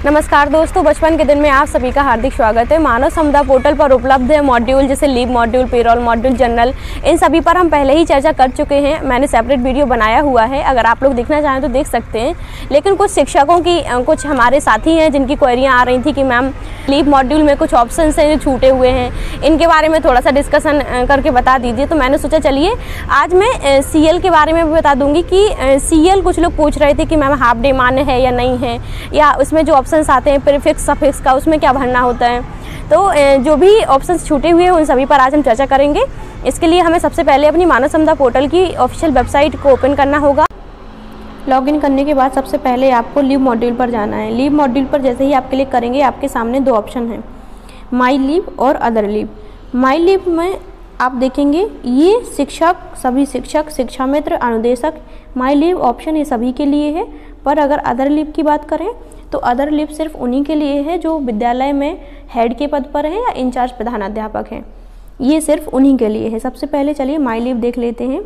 नमस्कार दोस्तों, बचपन के दिन में आप सभी का हार्दिक स्वागत है। मानव समुदाय पोर्टल पर उपलब्ध है मॉड्यूल जैसे leave module, payroll module, general, इन सभी पर हम पहले ही चर्चा कर चुके हैं। मैंने सेपरेट वीडियो बनाया हुआ है, अगर आप लोग देखना चाहें तो देख सकते हैं। लेकिन कुछ शिक्षकों की कुछ हमारे साथी हैं जिनकी क्वेरियाँ आ रही थी कि मैम लीव मॉड्यूल में कुछ ऑप्शन हैं जो छूटे हुए हैं, इनके बारे में थोड़ा सा डिस्कशन करके बता दीजिए। तो मैंने सोचा चलिए आज मैं CL के बारे में भी बता दूँगी कि CL कुछ लोग पूछ रहे थे कि मैम हाफ डे मान्य है या नहीं है, या उसमें जो ऑप्शंस आते हैं प्रीफिक्स सफिक्स का उसमें क्या भरना होता है। तो जो भी ऑप्शंस छूटे हुए हैं उन सभी पर आज हम चर्चा करेंगे। इसके लिए हमें सबसे पहले अपनी मानव समुदाय पोर्टल की ऑफिशियल वेबसाइट को ओपन करना होगा। लॉगिन करने के बाद सबसे पहले आपको लीव मॉड्यूल पर जाना है। लीव मॉड्यूल पर जैसे ही आप क्लिक करेंगे आपके सामने दो ऑप्शन हैं, माई लीव और अदर लीव। माई लीव में आप देखेंगे ये शिक्षक, सभी शिक्षक, शिक्षा मित्र, अनुदेशक, माई लीव ऑप्शन ये सभी के लिए है। पर अगर अदर लीव की बात करें तो अदर लीव सिर्फ उन्हीं के लिए है जो विद्यालय में हेड के पद पर हैं या इंचार्ज प्रधानाध्यापक हैं, ये सिर्फ उन्हीं के लिए है। सबसे पहले चलिए माई लीव देख लेते हैं।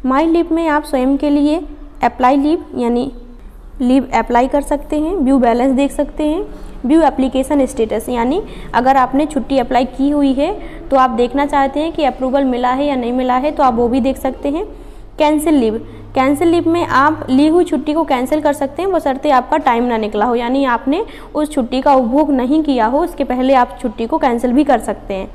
माई लीव में आप स्वयं के लिए अप्लाई लीव यानी लीव अप्लाई कर सकते हैं, व्यू बैलेंस देख सकते हैं, व्यू एप्लीकेशन स्टेटस यानी अगर आपने छुट्टी अप्लाई की हुई है तो आप देखना चाहते हैं कि अप्रूवल मिला है या नहीं मिला है तो आप वो भी देख सकते हैं। कैंसिल लीव, कैंसिल लीव में आप ली हुई छुट्टी को कैंसिल कर सकते हैं, बशर्ते आपका टाइम ना निकला हो, यानी आपने उस छुट्टी का उपभोग नहीं किया हो, इसके पहले आप छुट्टी को कैंसिल भी कर सकते हैं।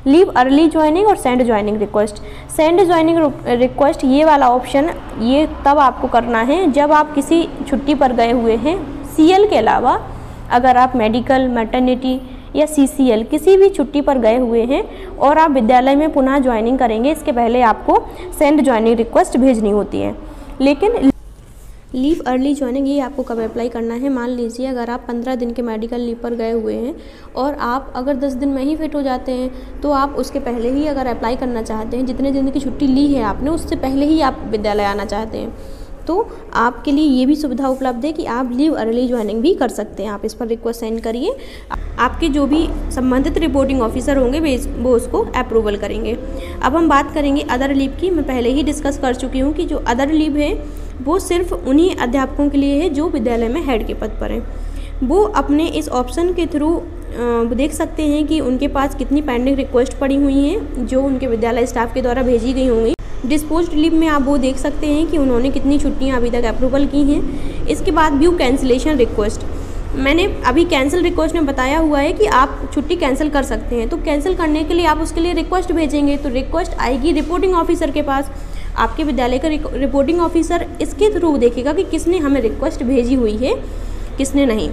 लीव अर्ली ज्वाइनिंग और send joining request. Send joining request ये वाला ऑप्शन ये तब आपको करना है जब आप किसी छुट्टी पर गए हुए हैं। CL के अलावा अगर आप मेडिकल, मैटरनिटी या CCL किसी भी छुट्टी पर गए हुए हैं और आप विद्यालय में पुनः ज्वाइनिंग करेंगे, इसके पहले आपको सेंड ज्वाइनिंग रिक्वेस्ट भेजनी होती है। लेकिन लीव अर्ली ज्वाइनिंग ये आपको कब अप्लाई करना है, मान लीजिए अगर आप 15 दिन के मेडिकल लीव पर गए हुए हैं और आप अगर 10 दिन में ही फिट हो जाते हैं तो आप उसके पहले ही अगर अप्लाई करना चाहते हैं, जितने दिन की छुट्टी ली है आपने उससे पहले ही आप विद्यालय आना चाहते हैं तो आपके लिए ये भी सुविधा उपलब्ध है कि आप लीव अर्ली ज्वाइनिंग भी कर सकते हैं। आप इस पर रिक्वेस्ट सेंड करिए, आपके जो भी संबंधित रिपोर्टिंग ऑफिसर होंगे वो उसको अप्रूवल करेंगे। अब हम बात करेंगे अदर लीव की। मैं पहले ही डिस्कस कर चुकी हूँ कि जो अदर लीव है वो सिर्फ उन्हीं अध्यापकों के लिए है जो विद्यालय में हेड के पद पर हैं। वो अपने इस ऑप्शन के थ्रू देख सकते हैं कि उनके पास कितनी पेंडिंग रिक्वेस्ट पड़ी हुई हैं जो उनके विद्यालय स्टाफ के द्वारा भेजी गई होंगी। डिस्पोज्ड लीव में आप वो देख सकते हैं कि उन्होंने कितनी छुट्टियां अभी तक अप्रूवल की हैं। इसके बाद व्यू कैंसिलेशन रिक्वेस्ट। मैंने अभी कैंसिल रिक्वेस्ट में बताया हुआ है कि आप छुट्टी कैंसिल कर सकते हैं, तो कैंसिल करने के लिए आप उसके लिए रिक्वेस्ट भेजेंगे तो रिक्वेस्ट आएगी रिपोर्टिंग ऑफिसर के पास। आपके विद्यालय का रिपोर्टिंग ऑफिसर इसके थ्रू देखेगा कि किसने हमें रिक्वेस्ट भेजी हुई है, किसने नहीं।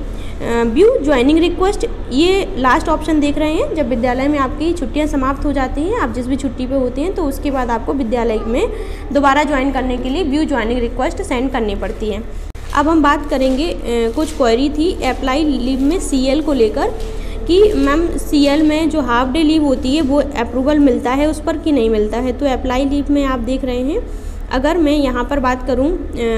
व्यू ज्वाइनिंग रिक्वेस्ट ये लास्ट ऑप्शन देख रहे हैं, जब विद्यालय में आपकी छुट्टियां समाप्त हो जाती हैं, आप जिस भी छुट्टी पे होते हैं तो उसके बाद आपको विद्यालय में दोबारा ज्वाइन करने के लिए व्यू ज्वाइनिंग रिक्वेस्ट सेंड करनी पड़ती है। अब हम बात करेंगे कुछ क्वेरी थी अप्लाई लीव में CL को लेकर कि मैम CL में जो हाफ डे लीव होती है वो अप्रूवल मिलता है उस पर कि नहीं मिलता है। तो अप्लाई लीव में आप देख रहे हैं, अगर मैं यहाँ पर बात करूँ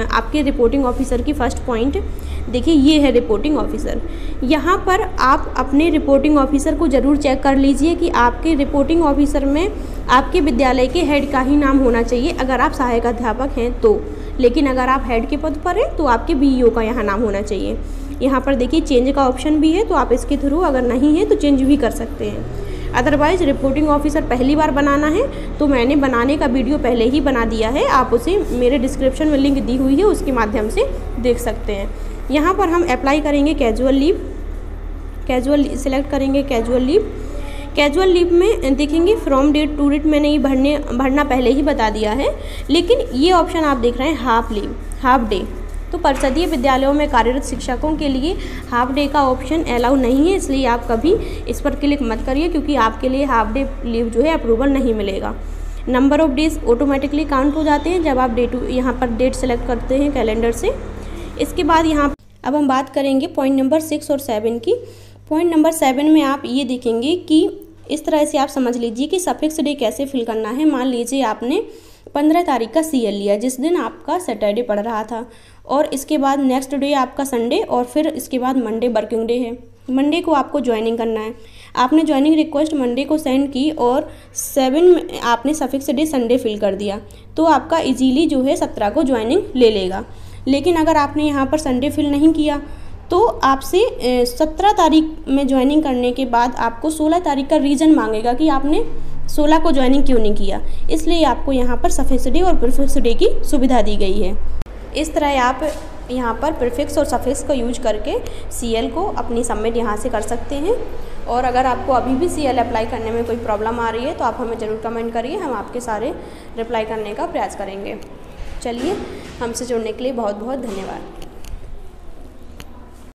आपके रिपोर्टिंग ऑफिसर की फर्स्ट पॉइंट देखिए, ये है रिपोर्टिंग ऑफिसर। यहाँ पर आप अपने रिपोर्टिंग ऑफिसर को ज़रूर चेक कर लीजिए कि आपके रिपोर्टिंग ऑफिसर में आपके विद्यालय के हेड का ही नाम होना चाहिए अगर आप सहायक अध्यापक हैं तो। लेकिन अगर आप हेड के पद पर हैं तो आपके BEO का यहाँ नाम होना चाहिए। यहाँ पर देखिए चेंज का ऑप्शन भी है, तो आप इसके थ्रू अगर नहीं है तो चेंज भी कर सकते हैं। अदरवाइज़ रिपोर्टिंग ऑफिसर पहली बार बनाना है तो मैंने बनाने का वीडियो पहले ही बना दिया है, आप उसे मेरे डिस्क्रिप्शन में लिंक दी हुई है उसके माध्यम से देख सकते हैं। यहाँ पर हम अप्लाई करेंगे कैजुअल लीव, कैजुअल सिलेक्ट करेंगे कैजुअल लीव। कैजुअल लीव में देखेंगे फ्रॉम डेट टू डेट मैंने ये भरना पहले ही बता दिया है, लेकिन ये ऑप्शन आप देख रहे हैं हाफ लीव, हाफ डे। तो परिषदीय विद्यालयों में कार्यरत शिक्षकों के लिए हाफ डे का ऑप्शन अलाउ नहीं है, इसलिए आप कभी इस पर क्लिक मत करिए क्योंकि आपके लिए हाफ डे लीव जो है अप्रूवल नहीं मिलेगा। Number of days automatically count हो जाते हैं जब आप यहाँ पर डेट सेलेक्ट करते हैं कैलेंडर से। इसके बाद यहाँ अब हम बात करेंगे पॉइंट नंबर 6 और 7 की। पॉइंट नंबर 7 में आप ये देखेंगे कि इस तरह से आप समझ लीजिए कि सफिक्स डे कैसे फिल करना है। मान लीजिए आपने 15 तारीख का CL लिया जिस दिन आपका सैटरडे पड़ रहा था, और इसके बाद नेक्स्ट डे आपका संडे, और फिर इसके बाद मंडे वर्किंग डे है। मंडे को आपको ज्वाइनिंग करना है। आपने ज्वाइनिंग रिक्वेस्ट मंडे को सेंड की और 7 में आपने सफिक्स डे संडे फिल कर दिया तो आपका इजीली जो है 17 को ज्वाइनिंग ले लेगा। लेकिन अगर आपने यहाँ पर संडे फिल नहीं किया तो आपसे 17 तारीख में ज्वाइनिंग करने के बाद आपको 16 तारीख का रीज़न मांगेगा कि आपने 16 को ज्वाइनिंग क्यों नहीं किया। इसलिए आपको यहाँ पर सफिक्स डे और प्रीफिक्स डे की सुविधा दी गई है। इस तरह आप यहाँ पर प्रीफिक्स और सफिक्स का यूज करके CL को अपनी सबमिट यहाँ से कर सकते हैं। और अगर आपको अभी भी CL अप्लाई करने में कोई प्रॉब्लम आ रही है तो आप हमें ज़रूर कमेंट करिए, हम आपके सारे रिप्लाई करने का प्रयास करेंगे। चलिए, हमसे जुड़ने के लिए बहुत बहुत धन्यवाद।